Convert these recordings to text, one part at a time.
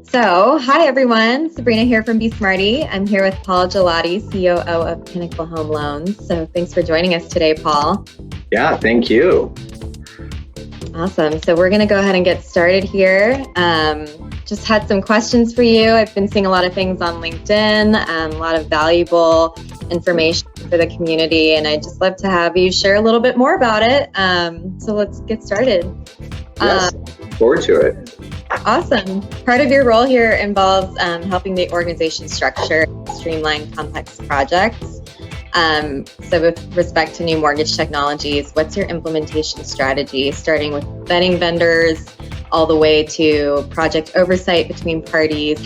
So, hi everyone, Sabrina here from BeSmartee. I'm here with Paul Gigliotti, COO of Pinnacle Home Loans. So thanks for joining us today, Paul. Yeah, thank you. Awesome. So we're going to go ahead and get started here. Just had some questions for you. I've been seeing a lot of things on LinkedIn, a lot of valuable information for the community, and I'd just love to have you share a little bit more about it. So let's get started. Yes, looking forward to it. Awesome. Part of your role here involves helping the organization structure, streamline complex projects. So with respect to new mortgage technologies, what's your implementation strategy, starting with vetting vendors all the way to project oversight between parties?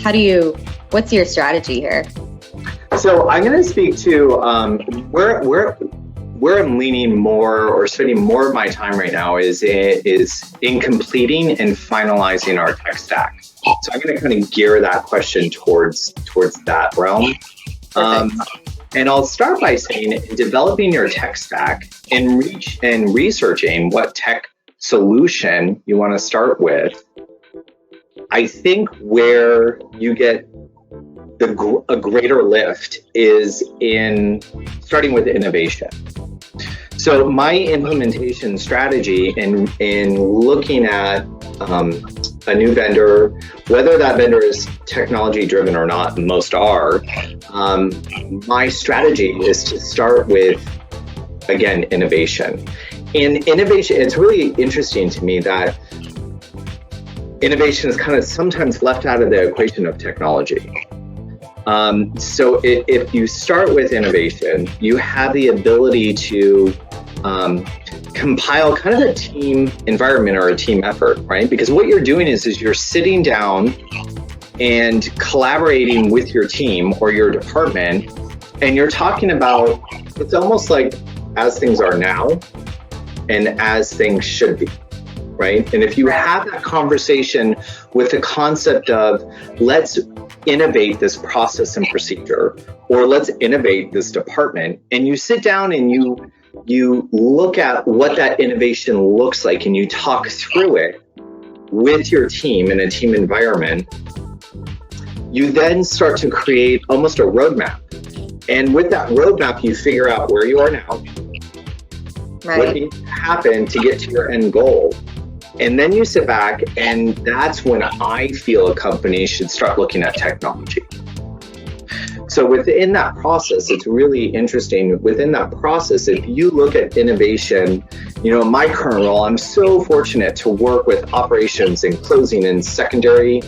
What's your strategy here? So I'm going to speak to where I'm leaning more or spending more of my time right now is in completing and finalizing our tech stack. So I'm going to kind of gear that question towards that realm. And I'll start by saying developing your tech stack and researching what tech solution you want to start with. I think where you get a greater lift is in starting with innovation. So my implementation strategy in looking at a new vendor, whether that vendor is technology driven or not, most are, my strategy is to start with, again, innovation. And innovation, it's really interesting to me that innovation is kind of sometimes left out of the equation of technology. So if you start with innovation, you have the ability to compile kind of a team environment or a team effort, right? Because what you're doing is you're sitting down and collaborating with your team or your department, and you're talking about, it's almost like as things are now and as things should be, right? And if you have that conversation with the concept of let's innovate this process and procedure, or let's innovate this department, and you sit down and you look at what that innovation looks like and you talk through it with your team in a team environment, you then start to create almost a roadmap. And with that roadmap, you figure out where you are now, what needs to happen to get to your end goal. And then you sit back, and that's when I feel a company should start looking at technology. So within that process, it's really interesting. Within that process, if you look at innovation, in my current role, I'm so fortunate to work with operations and closing and secondary,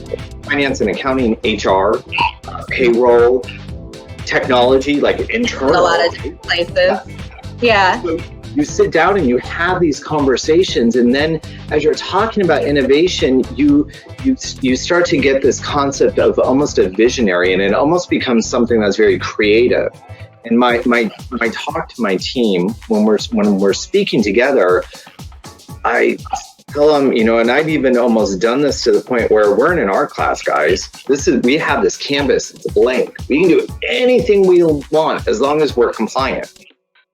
finance and accounting, HR, payroll, technology, like internal. A lot of different places. Yeah. So you sit down and you have these conversations, and then as you're talking about innovation, you start to get this concept of almost a visionary, and it almost becomes something that's very creative. And my talk to my team when we're speaking together, I tell them, and I've even almost done this to the point where we're in an art class, guys. We have this canvas, it's blank. We can do anything we want as long as we're compliant.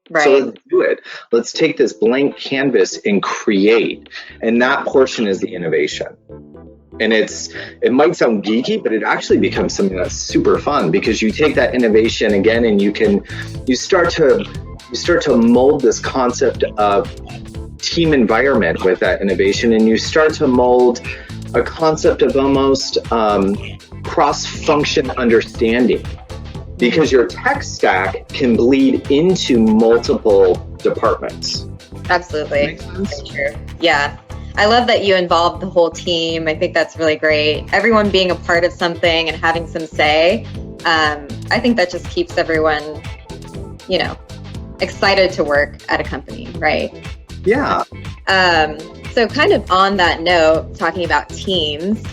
Right. So let's do it. Let's take this blank canvas and create. And that portion is the innovation. And it might sound geeky, but it actually becomes something that's super fun, because you take that innovation again and you start to mold this concept of team environment with that innovation, and you start to mold a concept of almost cross-function understanding. Because your tech stack can bleed into multiple departments. Absolutely. That's true. Yeah. I love that you involved the whole team. I think that's really great. Everyone being a part of something and having some say. I think that just keeps everyone, excited to work at a company, right? Yeah. So kind of on that note, talking about teams,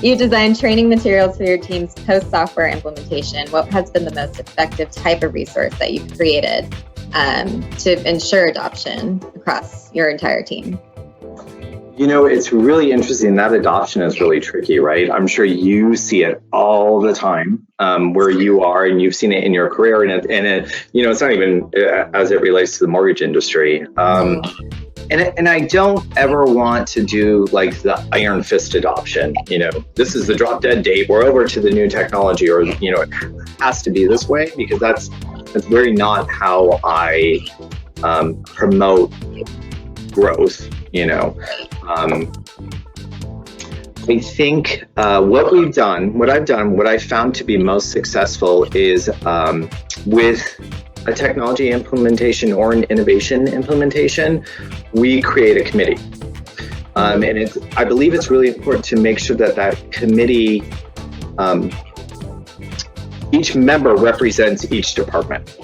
you designed training materials for your team's post-software implementation. What has been the most effective type of resource that you've created to ensure adoption across your entire team? It's really interesting. That adoption is really tricky, right? I'm sure you see it all the time where you are, and you've seen it in your career. And it's not even as it relates to the mortgage industry. and I don't ever want to do like the iron fisted option. This is the drop dead date. We're over to the new technology, or it has to be this way, because that's very not how I promote growth. I think what I've found to be most successful is with a technology implementation or an innovation implementation, we create a committee. And I believe it's really important to make sure that committee, each member represents each department,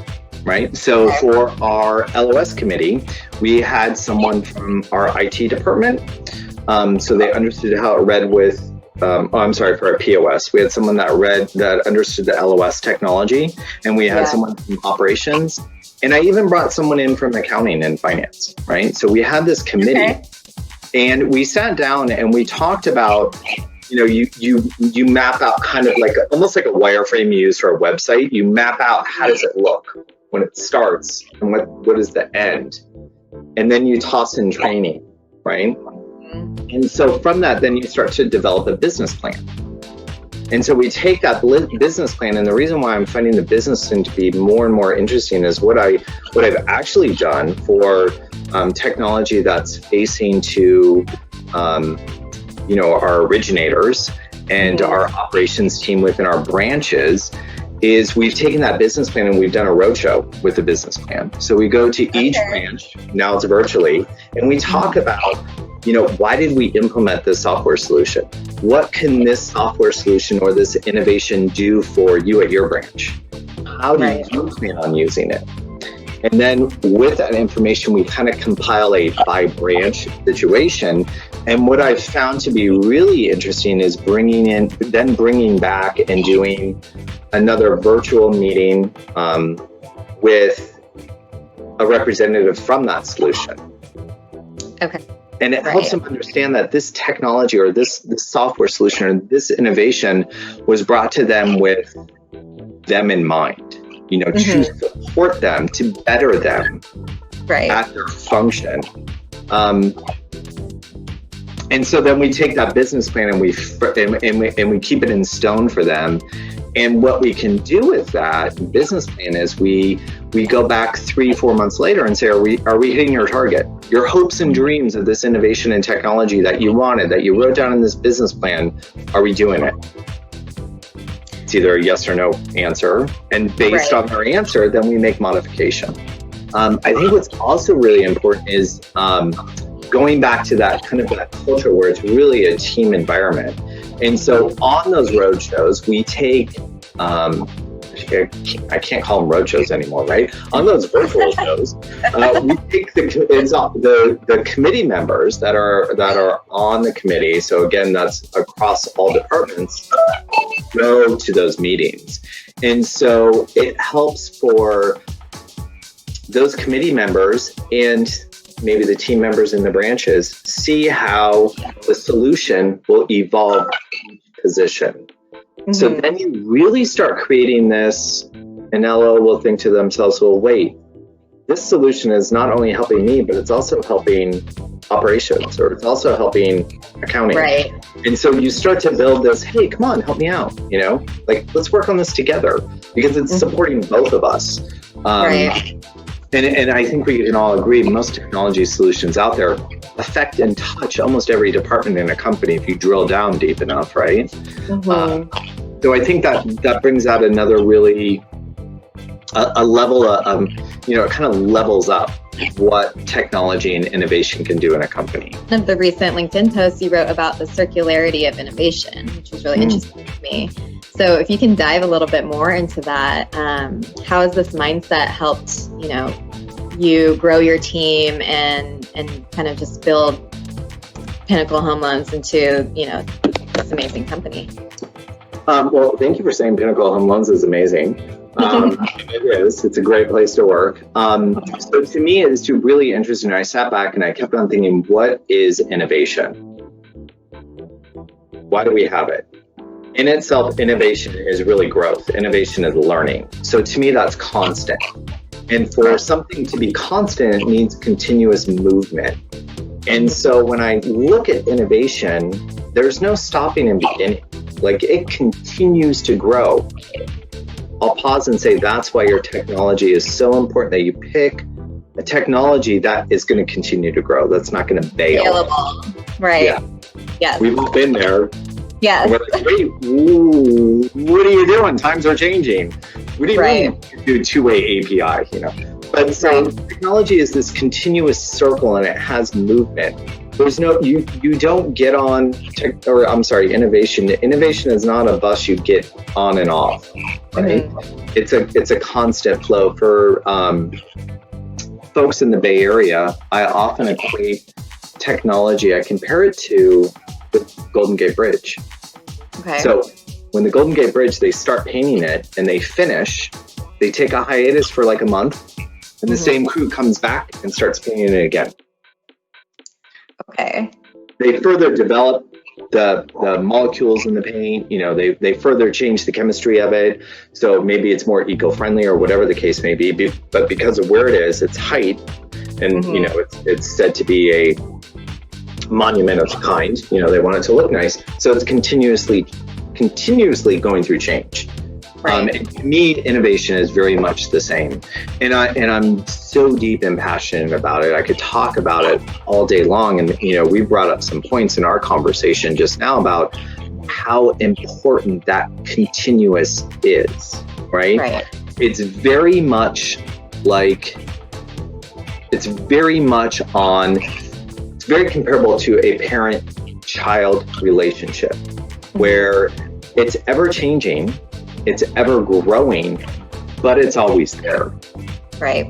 right? So for our LOS committee, we had someone from our IT department. So they understood how it read with, for our POS. We had someone that understood the LOS technology, and we had someone from operations. And I even brought someone in from accounting and finance, right? So we had this committee, and we sat down and we talked about, you map out kind of almost like a wireframe you use for a website. You map out how does it look when it starts and what is the end. And then you toss in training, right? And so from that, then you start to develop a business plan. And so we take that business plan, and the reason why I'm finding the business plan to be more and more interesting is what I've actually done for technology that's facing to our originators and our operations team within our branches, is we've taken that business plan and we've done a roadshow with the business plan. So we go to each branch, now it's virtually, and we talk about, why did we implement this software solution? What can this software solution or this innovation do for you at your branch? How do you plan on using it? And then with that information, we kind of compile a by branch situation. And what I've found to be really interesting is bringing back and doing another virtual meeting with a representative from that solution. Okay. And it helps them understand that this technology or this software solution or this innovation was brought to them with them in mind, to support them, to better them at their function. And so then we take that business plan and we keep it in stone for them. And what we can do with that business plan is we go back 3-4 months later and say, are we hitting your target? Your hopes and dreams of this innovation and technology that you wanted, that you wrote down in this business plan, are we doing it? It's either a yes or no answer. And based on their answer, then we make modification. I think what's also really important is going back to that kind of that culture where it's really a team environment. And so on those road shows, we take, I can't call them road shows anymore, right? On those virtual shows, we take the committee members that are on the committee. So again, that's across all departments, go to those meetings. And so it helps for those committee members and maybe the team members in the branches see how the solution will evolve each position. So then you really start creating this, and LO will think to themselves, well, wait, this solution is not only helping me, but it's also helping operations, or it's also helping accounting. Right. And so you start to build this, hey, come on, help me out, let's work on this together, because it's supporting both of us. And I think we can all agree most technology solutions out there affect and touch almost every department in a company if you drill down deep enough, right? So I think that brings out another really a level of, it kind of levels up what technology and innovation can do in a company. One of the recent LinkedIn posts you wrote about the circularity of innovation, which was really interesting to me. So if you can dive a little bit more into that, how has this mindset helped, you grow your team and kind of just build Pinnacle Home Loans into, this amazing company? Well, thank you for saying Pinnacle Home Loans is amazing. It is. It's a great place to work. So to me, it's really interesting. I sat back and I kept on thinking, what is innovation? Why do we have it? In itself, innovation is really growth. Innovation is learning. So to me, that's constant. And for something to be constant, it needs continuous movement. And so when I look at innovation, there's no stopping and beginning. Like, it continues to grow. I'll pause and say that's why your technology is so important, that you pick a technology that is going to continue to grow, that's not going to bail. Scalable. Right. Yeah. Yes. We've all been there. Yes. We're like, wait, ooh, what are you doing? Times are changing. What do you mean you do two-way API, you know? But so technology is this continuous circle, and it has movement. There's no, you don't get on, innovation. Innovation is not a bus you get on and off, right? Mm-hmm. It's a constant flow. For folks in the Bay Area, I often equate technology, I compare it to the Golden Gate Bridge. Okay. So when the Golden Gate Bridge, they start painting it and they finish, they take a hiatus for like a month, and the same crew comes back and starts painting it again. Okay. They further develop the molecules in the paint, you know, they further change the chemistry of it. So maybe it's more eco-friendly or whatever the case may be, but because of where it is, its height, and you know, it's said to be a monument of kind, you know, they want it to look nice. So it's continuously going through change. And to me, innovation is very much the same. And I'm so deep and passionate about it. I could talk about it all day long. And, you know, we brought up some points in our conversation just now about how important that continuous is, right? It's very much like, it's very comparable to a parent-child relationship, where it's ever changing, it's ever growing, but it's always there. Right.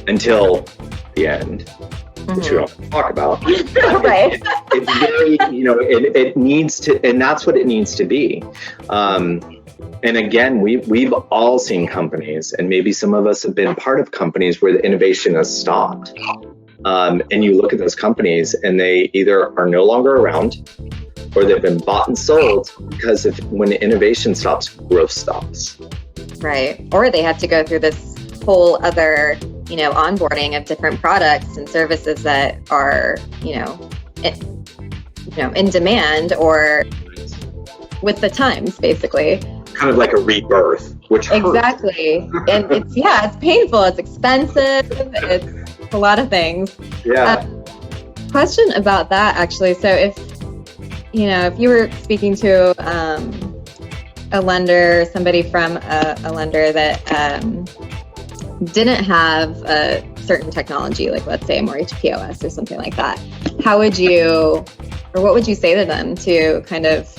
Until the end, which we don't talk about. Right. It's very, you know, it needs to, and that's what it needs to be. And again, we've all seen companies, and maybe some of us have been part of companies where the innovation has stopped. And you look at those companies and they either are no longer around, or they've been bought and sold, because when innovation stops, growth stops. Right. Or they have to go through this whole other, you know, onboarding of different products and services that are, in demand or with the times, basically. Kind of like a rebirth, which hurts. Exactly. And it's painful, it's expensive, it's a lot of things. Yeah. Question about that, actually. So if you were speaking to a lender, somebody from a lender that didn't have a certain technology, like let's say mortgage POS or something like that, how would you, or what would you say to them to kind of,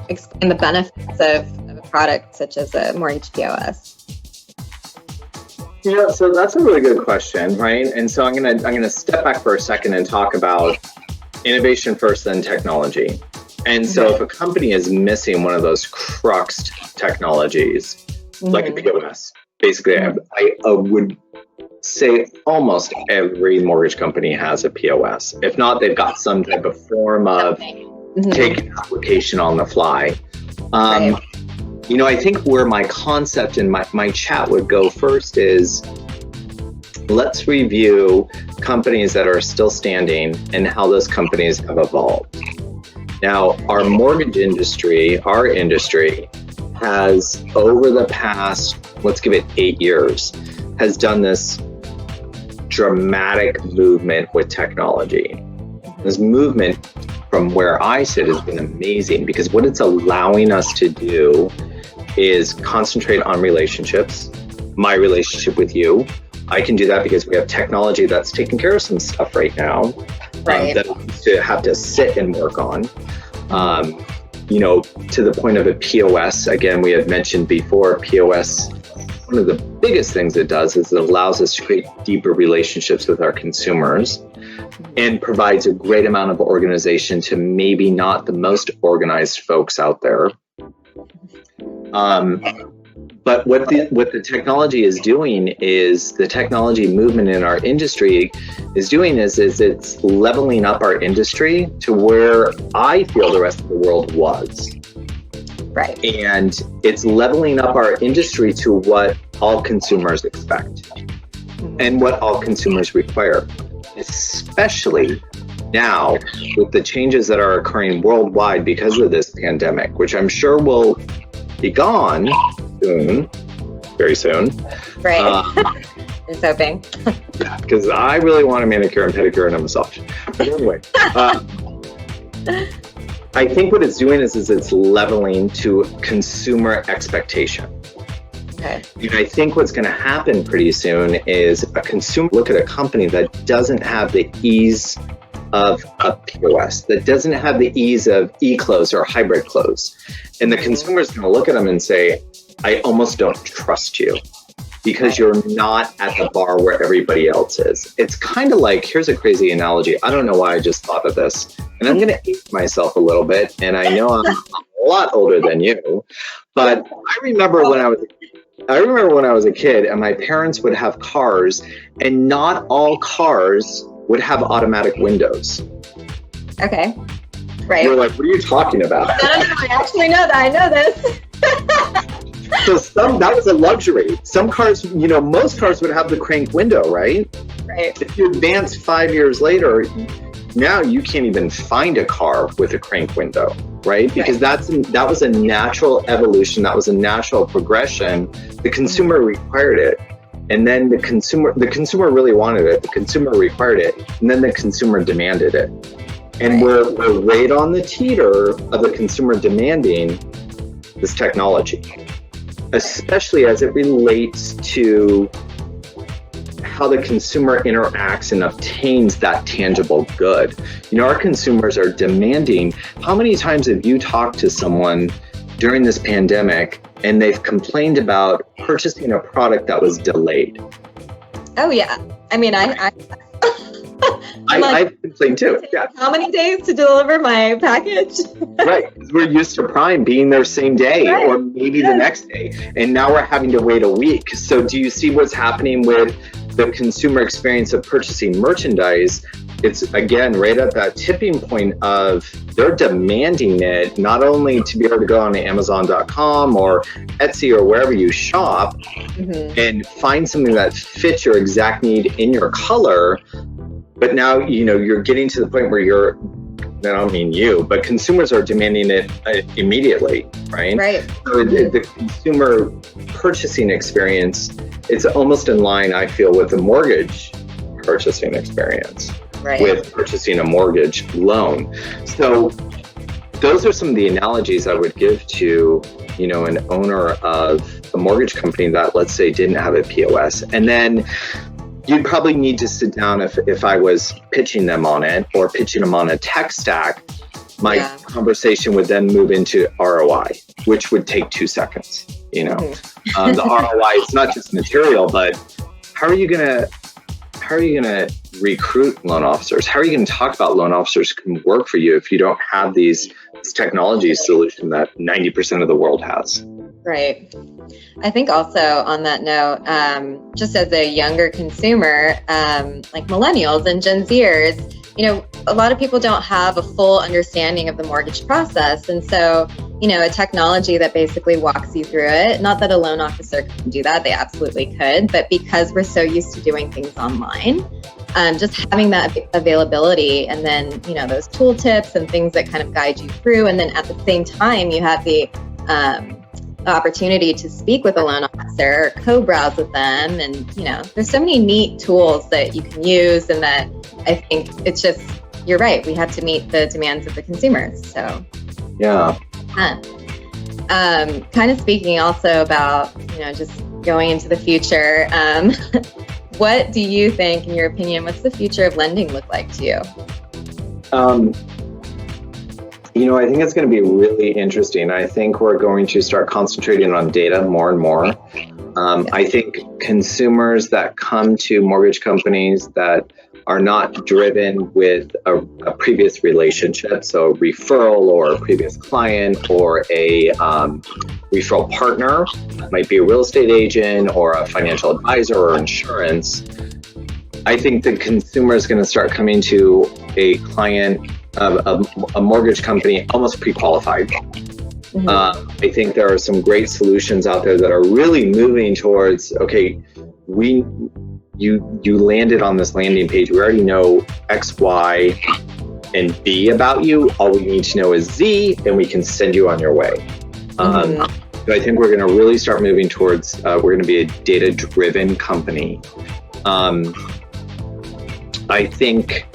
explain the benefits of a product such as a mortgage POS? So that's a really good question, right? And so I'm gonna step back for a second and talk about innovation first, then technology. And so if a company is missing one of those crux technologies, like a POS, basically I would say almost every mortgage company has a POS. If not, they've got some type of form of taking application on the fly. I think where my concept and my chat would go first is, let's review companies that are still standing and how those companies have evolved. Now, our mortgage industry, our industry, has over the past, let's give it 8 years, has done this dramatic movement with technology. This movement, from where I sit, has been amazing, because what it's allowing us to do is concentrate on relationships. My relationship with you, I can do that because we have technology that's taking care of some stuff right now that we used to have to sit and work on. To the point of a POS, again, we had mentioned before, POS, one of the biggest things it does is it allows us to create deeper relationships with our consumers and provides a great amount of organization to maybe not the most organized folks out there. But what the technology is doing is, the technology movement in our industry is doing is it's leveling up our industry to where I feel the rest of the world was. Right. And it's leveling up our industry to what all consumers expect and what all consumers require, especially now with the changes that are occurring worldwide because of this pandemic, which I'm sure will be gone soon, very soon. Right. I'm hoping. Because I really want a manicure and pedicure and a massage. But anyway, I think what it's doing is it's leveling to consumer expectation. Okay. And I think what's going to happen pretty soon is a consumer look at a company that doesn't have the ease of a POS, that doesn't have the ease of e-close or hybrid close. And the consumer is going to look at them and say, I almost don't trust you because you're not at the bar where everybody else is. It's kind of like, here's a crazy analogy. I don't know why I just thought of this. And I'm going to age myself a little bit. And I know I'm a lot older than you, but I remember when I was a kid and my parents would have cars and not all cars would have automatic windows. Okay. Right. You're like, what are you talking about? No, I actually know that. I know this. So that was a luxury. Some cars, most cars would have the crank window, right? Right. If you advance 5 years later, now you can't even find a car with a crank window, right? Because that was a natural evolution. That was a natural progression. The consumer required it. And then the consumer really wanted it. The consumer required it. And then the consumer demanded it. And we're right on the teeter of the consumer demanding this technology, especially as it relates to how the consumer interacts and obtains that tangible good. Our consumers are demanding. How many times have you talked to someone during this pandemic and they've complained about purchasing a product that was delayed? Oh yeah. I mean, I've complained too. Yeah. How many days to deliver my package? Right. We're used to Prime being there same day or maybe the next day. And now we're having to wait a week. So do you see what's happening with the consumer experience of purchasing merchandise? It's, again, right at that tipping point of they're demanding it, not only to be able to go on Amazon.com or Etsy or wherever you shop and find something that fits your exact need in your color, but now, you're getting to the point where I don't mean you, but consumers are demanding it immediately, right? Right. So the consumer purchasing experience, it's almost in line, I feel, with the mortgage purchasing experience. Right. With purchasing a mortgage loan. So those are some of the analogies I would give to, an owner of a mortgage company that, let's say, didn't have a POS. And then you'd probably need to sit down if I was pitching them on it or pitching them on a tech stack. My conversation would then move into ROI, which would take 2 seconds. The ROI is not just material, but how are you gonna recruit loan officers? How are you going to talk about loan officers can work for you if you don't have this technology solution that 90% of the world has? Right. I think also on that note, just as a younger consumer, like millennials and Gen Zers, a lot of people don't have a full understanding of the mortgage process. And so, a technology that basically walks you through it, not that a loan officer can do that, they absolutely could, but because we're so used to doing things online, just having that availability and then, those tool tips and things that kind of guide you through. And then at the same time, you have the opportunity to speak with a loan officer or co-browse with them. And, there's so many neat tools that you can use, and that I think it's just, you're right, we have to meet the demands of the consumers. So, yeah. Kind of speaking also about, just going into the future, what do you think, in your opinion, what's the future of lending look like to you? I think it's going to be really interesting. I think we're going to start concentrating on data more and more. I think consumers that come to mortgage companies that are not driven with a previous relationship, so a referral or a previous client or a referral partner, might be a real estate agent or a financial advisor or insurance. I think the consumer is going to start coming to a client of a mortgage company almost pre-qualified. I think there are some great solutions out there that are really moving towards, okay, you landed on this landing page. We already know X, Y, and B about you. All we need to know is Z, and we can send you on your way. So I think we're going to really start moving towards, we're going to be a data-driven company. I think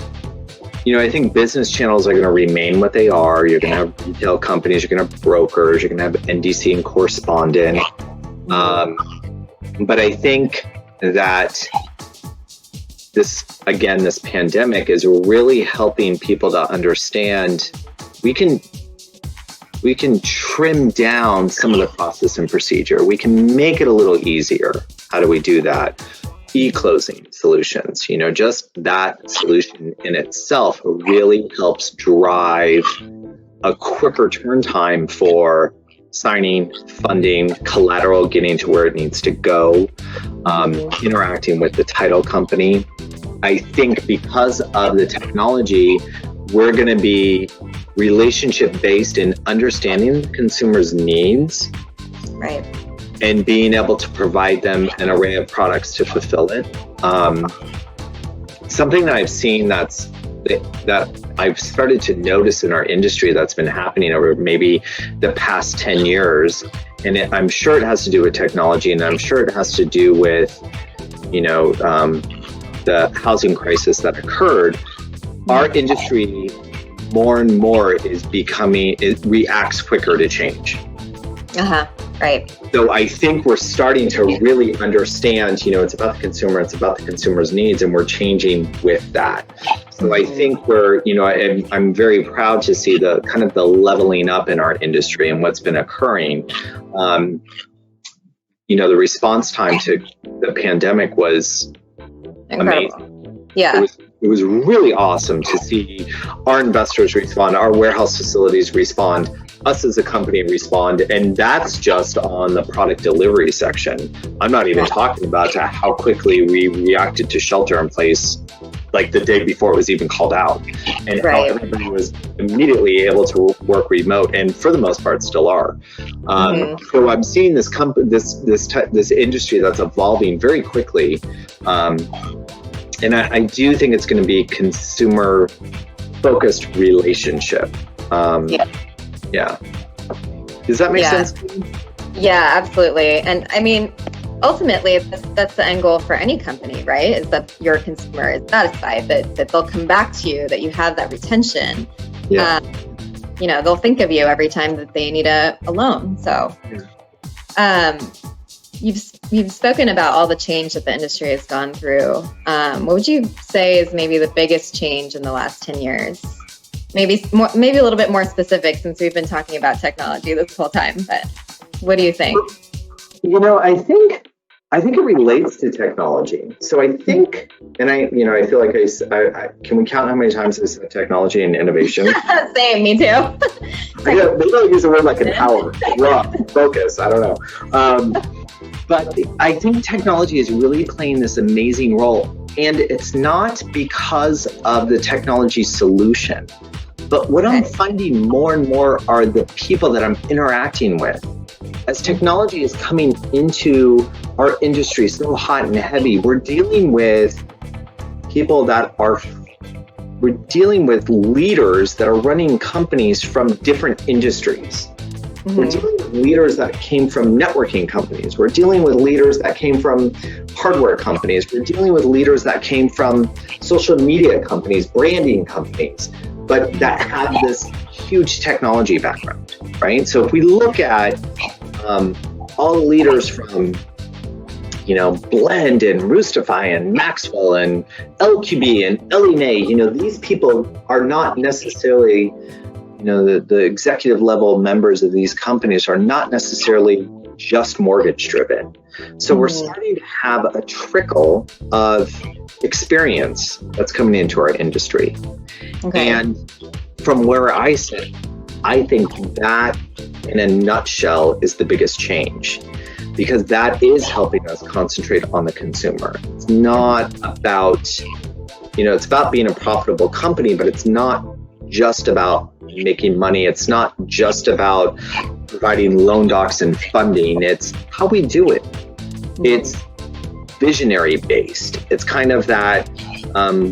business channels are going to remain what they are. You're going to have retail companies, you're going to have brokers, you're going to have NDC and correspondent. But I think that this pandemic is really helping people to understand we can trim down some of the process and procedure. We can make it a little easier. How do we do that? E-closing solutions, just that solution in itself really helps drive a quicker turn time for signing, funding, collateral getting to where it needs to go, interacting with the title company. I think because of the technology, we're going to be relationship based in understanding the consumer's needs. Right. And being able to provide them an array of products to fulfill it. Something that I've seen that I've started to notice in our industry that's been happening over maybe the past 10 years, and I'm sure it has to do with technology, and I'm sure it has to do with, the housing crisis that occurred. Our industry more and more it reacts quicker to change. Right. So I think we're starting to really understand, it's about the consumer, it's about the consumer's needs, and we're changing with that. So I think I'm very proud to see the kind of the leveling up in our industry and what's been occurring. The response time to the pandemic was incredible. Amazing. Yeah. It was really awesome to see our investors respond, our warehouse facilities respond, us as a company respond, and that's just on the product delivery section. I'm not even talking about how quickly we reacted to shelter in place, like the day before it was even called out, and how everybody was immediately able to work remote, and for the most part still are. So I'm seeing this industry that's evolving very quickly. And I do think it's going to be consumer-focused relationship. Yeah. Does that make sense? Yeah, absolutely. And I mean, ultimately, that's the end goal for any company, right? Is that your consumer is satisfied, that they'll come back to you, that you have that retention. Yeah. They'll think of you every time that they need a loan. So, You've spoken about all the change that the industry has gone through. What would you say is maybe the biggest change in the last 10 years? Maybe a little bit more specific, since we've been talking about technology this whole time, but what do you think? I think it relates to technology. So I think, and I feel like I can we count how many times I said technology and innovation? Same, me too. Yeah, they don't use a word like empower, focus, I don't know. But I think technology is really playing this amazing role. And it's not because of the technology solution. But what I'm finding more and more are the people that I'm interacting with. As technology is coming into our industry so hot and heavy, we're dealing with leaders that are running companies from different industries. We're dealing with leaders that came from networking companies. We're dealing with leaders that came from hardware companies. We're dealing with leaders that came from social media companies, branding companies, but that have this huge technology background, right? So if we look at all the leaders from, Blend and Roostify and Maxwell and LQB and LNA, these people are not necessarily the executive level members of these companies are not necessarily just mortgage driven. So we're starting to have a trickle of experience that's coming into our industry. And from where I sit, I think that in a nutshell is the biggest change, because that is helping us concentrate on the consumer. It's not about, it's about being a profitable company, but it's not just about making money. It's not just about providing loan docs and funding. It's how we do it. It's visionary based. It's kind of that,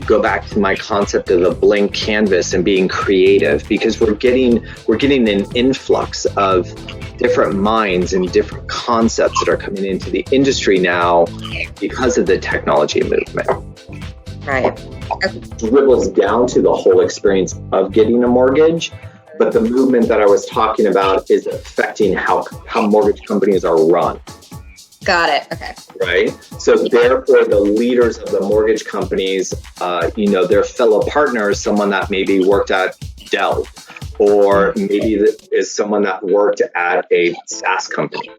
go back to my concept of a blank canvas and being creative, because we're getting an influx of different minds and different concepts that are coming into the industry now because of the technology movement. Right. It dribbles down to the whole experience of getting a mortgage, but the movement that I was talking about is affecting how mortgage companies are run. Got it. Okay. Right. So therefore, the leaders of the mortgage companies, their fellow partners, someone that maybe worked at Dell, or maybe is someone that worked at a SaaS company.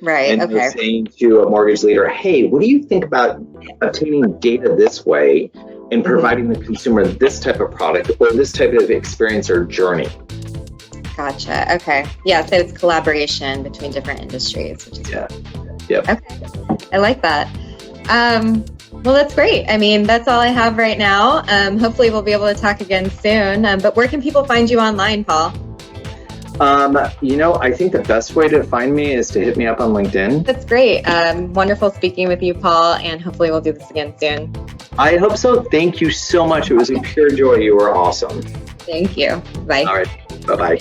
Right. And okay. they're saying to a mortgage leader, hey, what do you think about obtaining data this way and providing the consumer this type of product or this type of experience or journey? Gotcha. Okay. Yeah. So it's collaboration between different industries, which is Yeah. Yep. Okay. I like that. Well, that's great. I mean, that's all I have right now. Hopefully we'll be able to talk again soon. But where can people find you online, Paul? I think the best way to find me is to hit me up on LinkedIn. That's great. Wonderful speaking with you, Paul, and hopefully we'll do this again soon. I hope so. Thank you so much. It was a pure joy. You were awesome. Thank you. Bye. All right. Bye-bye.